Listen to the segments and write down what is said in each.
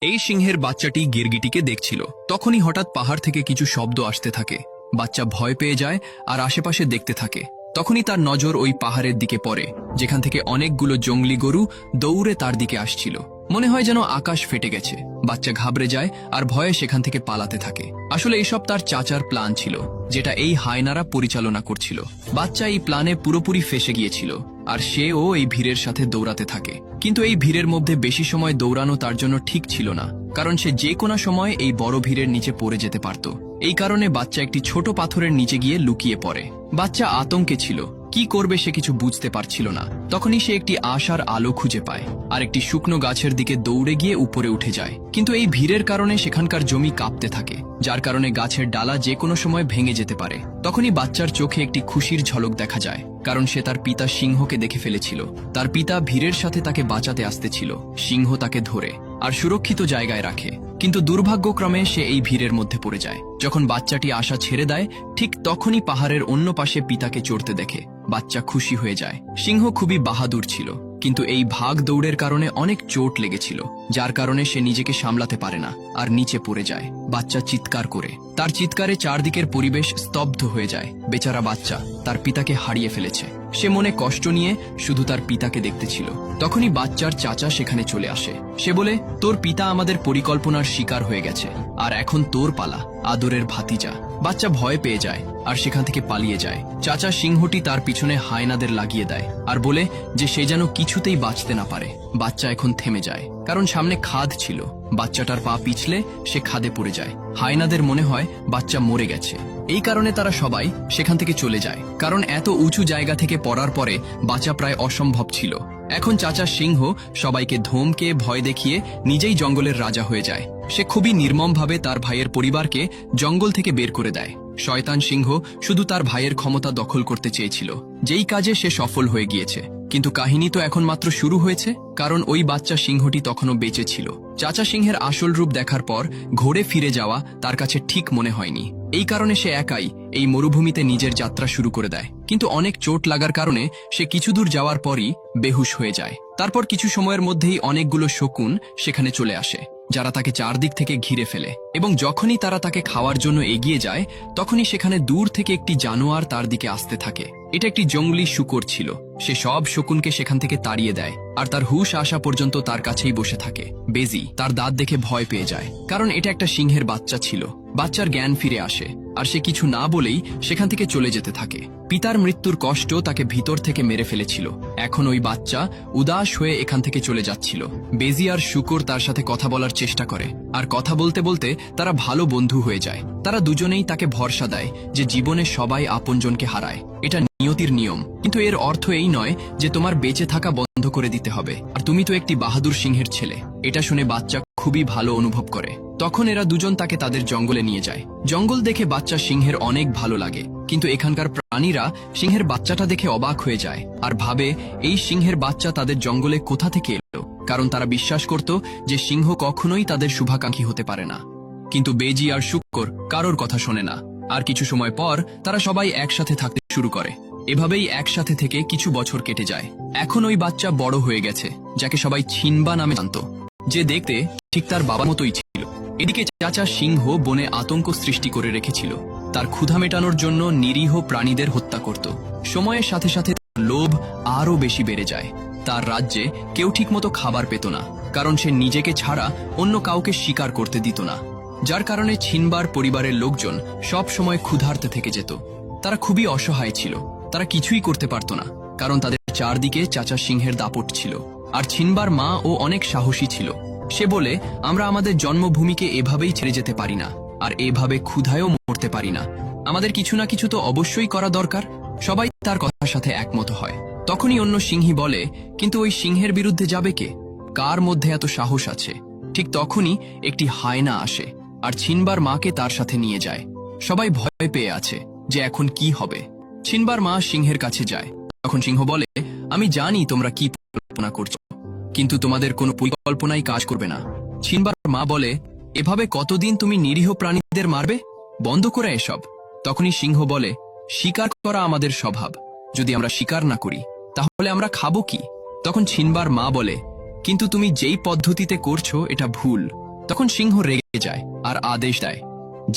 এই সিংহের বাচ্চাটি গিরগিটিকে দেখছিল। তখনই হঠাৎ পাহাড় থেকে কিছু শব্দ আসতে থাকে। বাচ্চা ভয় পেয়ে যায় আর আশেপাশে দেখতে থাকে। তখনই তার নজর ওই পাহাড়ের দিকে পড়ে, যেখান থেকে অনেকগুলো জঙ্গলি গরু দৌড়ে তার দিকে আসছিল। মনে হয় যেন আকাশ ফেটে গেছে। বাচ্চা ঘাবড়ে যায় আর ভয়ে সেখান থেকে পালাতে থাকে। আসলে এসব তার চাচার প্ল্যান ছিল, যেটা এই হায়নারা পরিচালনা করছিল। বাচ্চা এই প্ল্যানে পুরোপুরি ফেসে গিয়েছিল আর সেও এই ভিড়ের সাথে দৌড়াতে থাকে। কিন্তু এই ভিড়ের মধ্যে বেশি সময় দৌড়ানো তার জন্য ঠিক ছিল না, কারণ সে যে কোনো সময় এই বড় ভিড়ের নিচে পড়ে যেতে পারত। এই কারণে বাচ্চা একটি ছোট পাথরের নিচে গিয়ে লুকিয়ে পড়ে। বাচ্চা আতঙ্কে ছিল, কি করবে সে কিছু বুঝতে পারছিল না। তখনই সে একটি আশার আলো খুঁজে পায় আর একটি শুকনো গাছের দিকে দৌড়ে গিয়ে উপরে উঠে যায়। কিন্তু এই ভিড়ের কারণে সেখানকার জমি কাঁপতে থাকে, যার কারণে গাছের ডালা যে কোনো সময় ভেঙে যেতে পারে। তখনই বাচ্চার চোখে একটি খুশির ঝলক দেখা যায়, কারণ সে তার পিতা সিংহকে দেখে ফেলেছিল। তার পিতা ভিড়ের সাথে তাকে বাঁচাতে আসতেছিল। সিংহ তাকে ধরে আর সুরক্ষিত জায়গায় রাখে, কিন্তু দুর্ভাগ্যক্রমে সে এই ভিড়ের মধ্যে পড়ে যায়। যখন বাচ্চাটি আশা ছেড়ে দেয়, ঠিক তখনই পাহাড়ের অন্য পাশে পিতাকে চড়তে দেখে। বাচ্চা খুশি হয়ে যায়। সিংহ খুবই বাহাদুর ছিল, কিন্তু এই ভাগ দৌড়ের কারণে অনেক চোট লেগেছিল, যার কারণে সে নিজেকে সামলাতে পারে না আর নিচে পড়ে যায়। বাচ্চা চিৎকার করে। তার চিৎকারে চারদিকের পরিবেশ স্তব্ধ হয়ে যায়। বেচারা বাচ্চা তার পিতাকে হারিয়ে ফেলেছে। সে মনে কষ্ট নিয়ে শুধু তার পিতাকে দেখতেছিল। তখনই বাচ্চার চাচা সেখানে চলে আসে। সে বলে, তোর পিতা আমাদের পরিকল্পনার শিকার হয়ে গেছে, আর এখন তোর পালা, আদরের ভাতিজা। বাচ্চা ভয় পেয়ে যায় আর সেখান থেকে পালিয়ে যায়। চাচা সিংহটি তার পিছনে হায়নাদের লাগিয়ে দেয় আর বলে যে সে যেন কিছুতেই বাঁচতে না পারে। বাচ্চা এখন থেমে যায়, কারণ সামনে খাদ ছিল। বাচ্চাটার পা পিছলে সে খাদে পড়ে যায়। হায়নাদের মনে হয় বাচ্চা মরে গেছে। এই কারণে তারা সবাই সেখান থেকে চলে যায়, কারণ এত উঁচু জায়গা থেকে পড়ার পরে বাঁচা প্রায় অসম্ভব ছিল। এখন চাচা সিংহ সবাইকে ধমকে ভয় দেখিয়ে নিজেই জঙ্গলের রাজা হয়ে যায়। সে খুবই নির্মমভাবে তার ভাইয়ের পরিবারকে জঙ্গল থেকে বের করে দেয়। শয়তান সিংহ শুধু তার ভাইয়ের ক্ষমতা দখল করতে চেয়েছিল, যেই কাজে সে সফল হয়ে গিয়েছে। কিন্তু কাহিনী তো এখন মাত্র শুরু হয়েছে, কারণ ওই বাচ্চা সিংহটি তখনও বেঁচে ছিল। চাচা সিংহের আসল রূপ দেখার পর ঘোরে ফিরে যাওয়া তার কাছে ঠিক মনে হয়নি। এই কারণে সে একাই এই মরুভূমিতে নিজের যাত্রা শুরু করে দেয়। কিন্তু অনেক চোট লাগার কারণে সে কিছু দূর যাওয়ার পরই বেহুশ হয়ে যায়। তারপর কিছু সময়ের মধ্যেই অনেকগুলো শকুন সেখানে চলে আসে, যারা তাকে চারদিক থেকে ঘিরে ফেলে। এবং যখনই তারা তাকে খাওয়ার জন্য এগিয়ে যায়, তখনই সেখানে দূর থেকে একটি জানোয়ার তার দিকে আসতে থাকে। এটা একটি জঙ্গলি শূকর ছিল। সে সব শকুনকে সেখান থেকে তাড়িয়ে দেয় আর তার হুঁশ আসা পর্যন্ত তার কাছেই বসে থাকে। বেজি তার দাঁত দেখে ভয় পেয়ে যায়, কারণ এটা একটা সিংহের বাচ্চা ছিল। বাচ্চার জ্ঞান ফিরে আসে আর সে কিছু না বলেই সেখান থেকে চলে যেতে থাকে। পিতার মৃত্যুর কষ্ট তাকে ভিতর থেকে মেরে ফেলেছিল। এখন ওই বাচ্চা উদাস হয়ে এখান থেকে চলে যাচ্ছিল। বেজি আর শূকর তার সাথে কথা বলার চেষ্টা করে, আর কথা বলতে বলতে তারা ভালো বন্ধু হয়ে যায়। তারা দুজনেই তাকে ভরসা দেয় যে জীবনে সবাই আপনজনকে হারায়, এটা নিয়তির নিয়ম। কিন্তু এর অর্থ এই নয় যে তোমার বেঁচে থাকা বন্ধ করে দিতে হবে, আর তুমি তো একটি বাহাদুর সিংহের ছেলে। এটা শুনে বাচ্চা খুবই ভালো অনুভব করে। তখন এরা দুজন তাকে তাদের জঙ্গলে নিয়ে যায়। জঙ্গল দেখে বাচ্চা সিংহের অনেক ভালো লাগে, কিন্তু এখানকার প্রাণীরা সিংহের বাচ্চাটা দেখে অবাক হয়ে যায় আর ভাবে এই সিংহের বাচ্চা তাদের জঙ্গলে কোথা থেকে এলো, কারণ তারা বিশ্বাস করত যে সিংহ কখনোই তাদের শুভাকাঙ্ক্ষী হতে পারে না। কিন্তু বেজি আর শূকর কারোর কথা শোনে না। আর কিছু সময় পর তারা সবাই একসাথে থাকতে শুরু করে। এভাবেই একসাথে থেকে কিছু বছর কেটে যায়। এখন ওই বাচ্চা বড় হয়ে গেছে, যাকে সবাই ছিনবা নামে জানত, যে দেখতে ঠিক তার বাবার মতোই ছিল। এদিকে চাচা সিংহ বনে আতঙ্ক সৃষ্টি করে রেখেছিল। তার ক্ষুধা মেটানোর জন্য নিরীহ প্রাণীদের হত্যা করত। সময়ের সাথে সাথে লোভ আরও বেশি বেড়ে যায়। তার রাজ্যে কেউ ঠিকমতো খাবার পেত না, কারণ সে নিজেকে ছাড়া অন্য কাউকে শিকার করতে দিত না, যার কারণে ছিনবার পরিবারের লোকজন সব সময় ক্ষুধার্তে থেকে যেত। তারা খুবই অসহায় ছিল। তারা কিছুই করতে পারত না, কারণ তাদের চারদিকে চাচা সিংহের দাপট ছিল। আর ছিনবার মা ও অনেক সাহসী ছিল। সে বলে, আমরা আমাদের জন্মভূমিকে এভাবেই ছেড়ে যেতে পারি না, আর এভাবে ক্ষুধায়ও মরতে পারি না। আমাদের কিছু না কিছু তো অবশ্যই করা দরকার। সবাই তার কথার সাথে একমত হয়। তখনই অন্য সিংহী বলে, কিন্তু ওই সিংহের বিরুদ্ধে যাবে কে? কার মধ্যে এত সাহস আছে? ঠিক তখনই একটি হায়না আসে আর ছিনবার মাকে তার সাথে নিয়ে যায়। সবাই ভয় পেয়ে আছে যে এখন কি হবে। ছিনবার মা সিংহের কাছে যায়। তখন সিংহ বলে, আমি জানি তোমরা কি পরিকল্পনা করছো, কিন্তু তোমাদের কোনো পরিকল্পনাই কাজ করবে না। ছিনবার মা বলে, এভাবে কতদিন তুমি নিরীহ প্রাণীদের মারবে? বন্ধ করে এসব। তখনই সিংহ বলে, শিকার করা আমাদের স্বভাব। যদি আমরা শিকার না করি তাহলে আমরা খাবো কি? তখন ছিনবার মা বলে, কিন্তু তুমি যেই পদ্ধতিতে করছো এটা ভুল। তখন সিংহ রেগে যায় আর আদেশ দেয়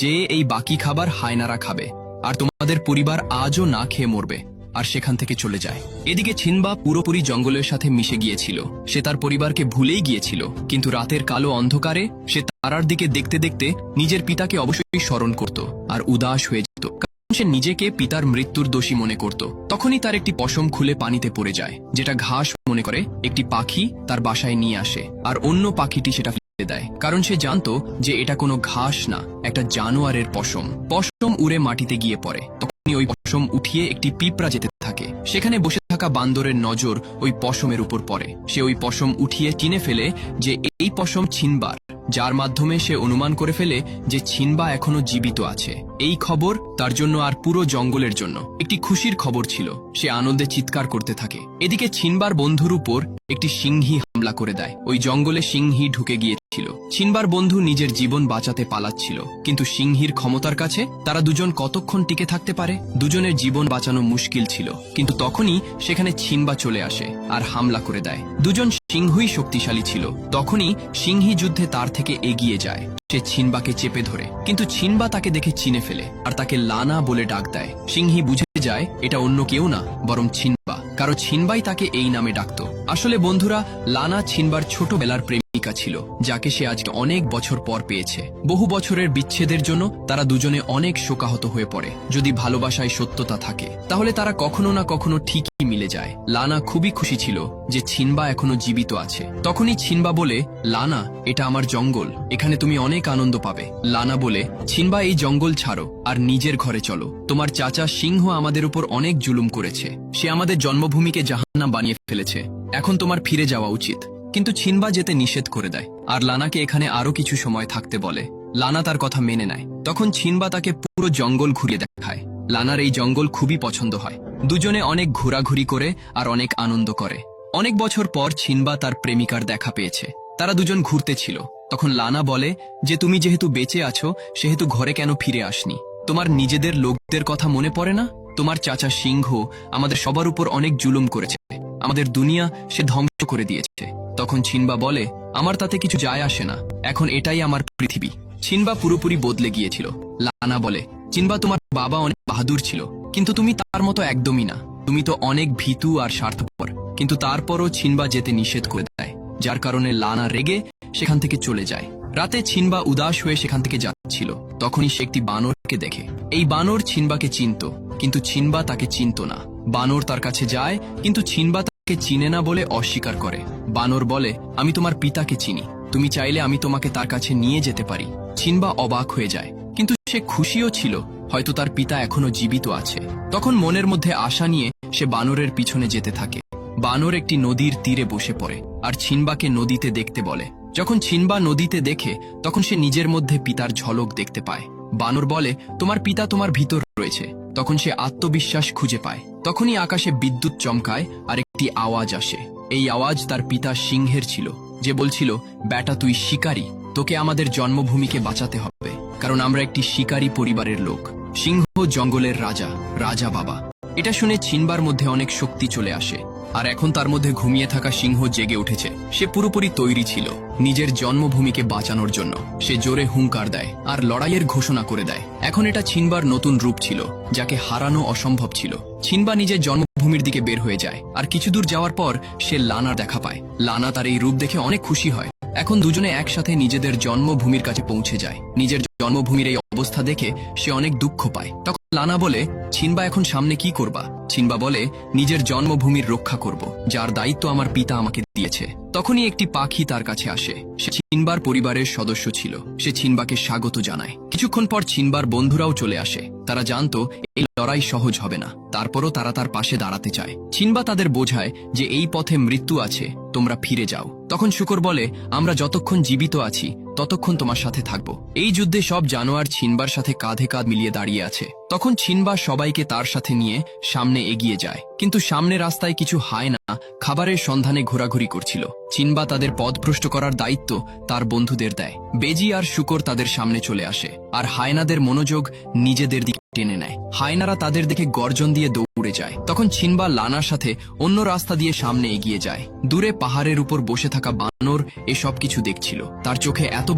যে এই বাকি খাবার হায়নারা খাবে, আর তোমাদের পরিবার আজও না খেয়ে মরবে, আর সেখান থেকে চলে যায়। এদিকে ছিনবা পুরোপুরি জঙ্গলের সাথে মিশে গিয়েছিল। সে তার পরিবারকে ভুলেই গিয়েছিল, কিন্তু রাতের কালো অন্ধকারে সে তারার দিকে দেখতে দেখতে নিজের পিতাকে অবশ্যই স্মরণ করত আর উদাস হয়ে যেত, কারণ সে নিজেকে পিতার মৃত্যুর দোষী মনে করত। তখনই তার একটি পশম খুলে পানিতে পড়ে যায়, যেটা ঘাস মনে করে একটি পাখি তার বাসায় নিয়ে আসে, আর অন্য পাখিটি সেটা ফেলে দেয়, কারণ সে জানতো যে এটা কোনো ঘাস না, একটা জানোয়ারের পশম। পশম উড়ে মাটিতে গিয়ে পড়ে। তখনই ওই পশম উঠিয়ে একটি পিঁপড়া যেতে থাকে। সেখানে বসে থাকা বান্দরের নজর ওই পশমের উপর পড়ে। সে ওই পশম উঠিয়ে চিনে ফেলে যে এই পশম ছিনবার, যার মাধ্যমে সে অনুমান করে ফেলে যে ছিনবা এখনো জীবিত আছে। এই খবর তার জন্য আর পুরো জঙ্গলের জন্য একটি খুশির খবর ছিল। সে আনন্দে চিৎকার করতে থাকে। এদিকে ছিনবার বন্ধুর উপর একটি সিংহী হামলা করে দেয়। ওই জঙ্গলে সিংহী ঢুকে গিয়েছিল। ছিনবার বন্ধু নিজের জীবন বাঁচাতে পালাচ্ছিল, কিন্তু সিংহীর ক্ষমতার কাছে তারা দুজন কতক্ষণ টিকে থাকতে পারে? দুজনের জীবন বাঁচানো মুশকিল ছিল, কিন্তু তখনই সেখানে ছিনবা চলে আসে আর হামলা করে দেয়। দুজন সিংহই শক্তিশালী ছিল। তখনই সিংহী যুদ্ধে তার থেকে এগিয়ে যায়। সে ছিনবাকে চেপে ধরে, কিন্তু ছিনবা তাকে দেখে চিনে ফেলে আর তাকে লানা বলে ডাক দেয়। সিংহী বুঝে যায় এটা অন্য কেউ না, বরং ছিনবা, কারণ ছিনবাই তাকে এই নামে ডাকত। আসলে বন্ধুরা, লানা ছিনবার ছোটবেলার প্রেমিকা ছিল, যাকে সে আজকে অনেক বছর পর পেয়েছে। বহু বছরের বিচ্ছেদের জন্য তারা দুজনে অনেক শোকাহত হয়ে পড়ে। যদি ভালোবাসায় সত্যতা থাকে, তাহলে তারা কখনো না কখনো ঠিকই মিলে যায়। লানা খুবই খুশি ছিল যে ছিনবা এখনো জীবিত আছে। তখনই ছিনবা বলে, লানা, এটা আমার জঙ্গল, এখানে তুমি অনেক আনন্দ পাবে। লানা বলে, ছিনবা, এই জঙ্গল ছাড়ো আর নিজের ঘরে চলো। তোমার চাচা সিংহ আমাদের উপর অনেক জুলুম করেছে। সে আমাদের জন্মভূমিকে জাহান্নাম বানিয়ে ফেলেছে। এখন তোমার ফিরে যাওয়া উচিত। কিন্তু ছিনবা যেতে নিষেধ করে দেয় আর লানাকে এখানে আরো কিছু সময় থাকতে বলে। লানা তার কথা মেনে নেয়। তখন ছিনবা তাকে পুরো জঙ্গল ঘুরিয়ে দেখায়। লানার এই জঙ্গল খুবই পছন্দ হয়। দুজনে অনেক ঘোরাঘুরি করে আর অনেক আনন্দ করে। অনেক বছর পর ছিনবা তার প্রেমিকার দেখা পেয়েছে। তারা দুজন ঘুরতে ছিল। তখন লানা বলে যে তুমি যেহেতু বেঁচে আছো, সেহেতু ঘরে কেন ফিরে আসনি? তোমার নিজেদের লোকদের কথা মনে পড়ে না? তোমার চাচা সিংহ আমাদের সবার উপর অনেক জুলুম করেছে। আমাদের দুনিয়া সে ধ্বংস করে দিয়েছে। তখন ছিনবা বলে, আমার তাতে কিছু যায় আসে না, এখন এটাই আমার পৃথিবী। ছিনবা পুরোপুরি বদলে গিয়েছিল। লানা বলে, ছিনবা, তোমার বাবা অনেক বাহাদুর ছিল, কিন্তু তুমি তার মতো একদমই না। তুমি তো অনেক ভীতু আর স্বার্থপর। কিন্তু তারপরও ছিনবা যেতে নিষেধ করে দেয়, যার কারণে লানা রেগে সেখান থেকে চলে যায়। রাতে ছিনবা উদাস হয়ে সেখান থেকে যাচ্ছিল। তখনই সে একটি বানরকে দেখে। এই বানর ছিনবাকে চিনত, কিন্তু ছিনবা তাকে চিনত না। বানর তার কাছে যায়, কিন্তু ছিনবা তাকে চিনে না বলে অস্বীকার করে। বানর বলে, আমি তোমার পিতাকে চিনি, তুমি চাইলে আমি তোমাকে তার কাছে নিয়ে যেতে পারি। ছিনবা অবাক হয়ে যায়, কিন্তু সে খুশিও ছিল, হয়তো তার পিতা এখনো জীবিত আছে। তখন মনের মধ্যে আশা নিয়ে সে বানরের পিছনে যেতে থাকে। বানর একটি নদীর তীরে বসে পড়ে আর ছিনবাকে নদীতে দেখতে বলে। যখন ছিনবা নদীতে দেখে, তখন সে নিজের মধ্যে পিতার ঝলক দেখতে পায়। বানর বলে, তোমার পিতা তোমার ভিতর রয়েছে। তখন সে আত্মবিশ্বাস খুঁজে পায়। তখনই আকাশে বিদ্যুৎ চমকায় আর একটি আওয়াজ আসে। এই আওয়াজ তার পিতা সিংহের ছিল, যে বলছিল, বেটা, তুই শিকারী, তোকে আমাদের জন্মভূমিকে বাঁচাতে হবে, কারণ আমরা একটি শিকারী পরিবারের লোক। সিংহ জঙ্গলের রাজা, রাজা বাবা। এটা শুনে ছিনবার মধ্যে অনেক শক্তি চলে আসে, আর এখন তার মধ্যে ঘুমিয়ে থাকা সিংহ জেগে উঠেছে। সে পুরোপুরি তৈরি ছিল নিজের জন্মভূমিকে বাঁচানোর জন্য। সে জোরে হুঙ্কার দেয় আর লড়াইয়ের ঘোষণা করে দেয়। এখন এটা ছিনবার নতুন রূপ ছিল, যাকে হারানো অসম্ভব ছিল। ছিনবা নিজের জন্মভূমির দিকে বের হয়ে যায়, আর কিছু দূর যাওয়ার পর সে লানার দেখা পায়। লানা তার এই রূপ দেখে অনেক খুশি হয়। এখন দুজনে একসাথে নিজেদের জন্মভূমির কাছে পৌঁছে যায়। নিজের জন্মভূমির এই অবস্থা দেখে সে অনেক দুঃখ পায়। তখন লানা বলে, ছিনবা, এখন সামনে কি করবা? ছিনবা বলে, নিজের জন্মভূমির রক্ষা করব, যার দায়িত্ব আমার পিতা আমাকে দিয়েছে। তখনই একটি পাখি তার কাছে আসে। সে ছিনবার পরিবারের সদস্য ছিল। সে ছিনবাকে স্বাগত জানায়। কিছুক্ষণ পর ছিনবার বন্ধুরাও চলে আসে। তারা জানতো এই লড়াই সহজ হবে না, তারপরও তারা তার পাশে দাঁড়াতে চায়। ছিনবা তাদের বোঝায় যে এই পথে মৃত্যু আছে, তোমরা ফিরে যাও। তখন শূকর বলে, আমরা যতক্ষণ জীবিত আছি ততক্ষণ তোমার সাথে থাকবো। এই যুদ্ধে সব জানোয়ার ছিনবার সাথে কাঁধে কাঁধ মিলিয়ে দাঁড়িয়ে আছে। তখন ছিনবা সবাইকে তার সাথে নিয়ে সামনে এগিয়ে যায়, কিন্তু সামনে রাস্তায় কিছু হায়না খাবারের সন্ধানে ঘোরাঘুরি করছিল। ছিনবা তাদের পথভ্রষ্ট করার দায়িত্ব তার বন্ধুদের দেয়। বেজি আর শূকর তাদের সামনে চলে আসে, আর হায়নাদের মনোযোগ নিজেদের দিকে টেনে নেয়। হায়নারা তাদের দেখে গর্জন দিয়ে দৌড়ে যায়। তখন ছিনবা লানার সাথে অন্য রাস্তা দিয়ে সামনে এগিয়ে যায়। দূরে পাহাড়ের উপর বসে থাকা বানর এসব কিছু দেখছিল। তার চোখে এত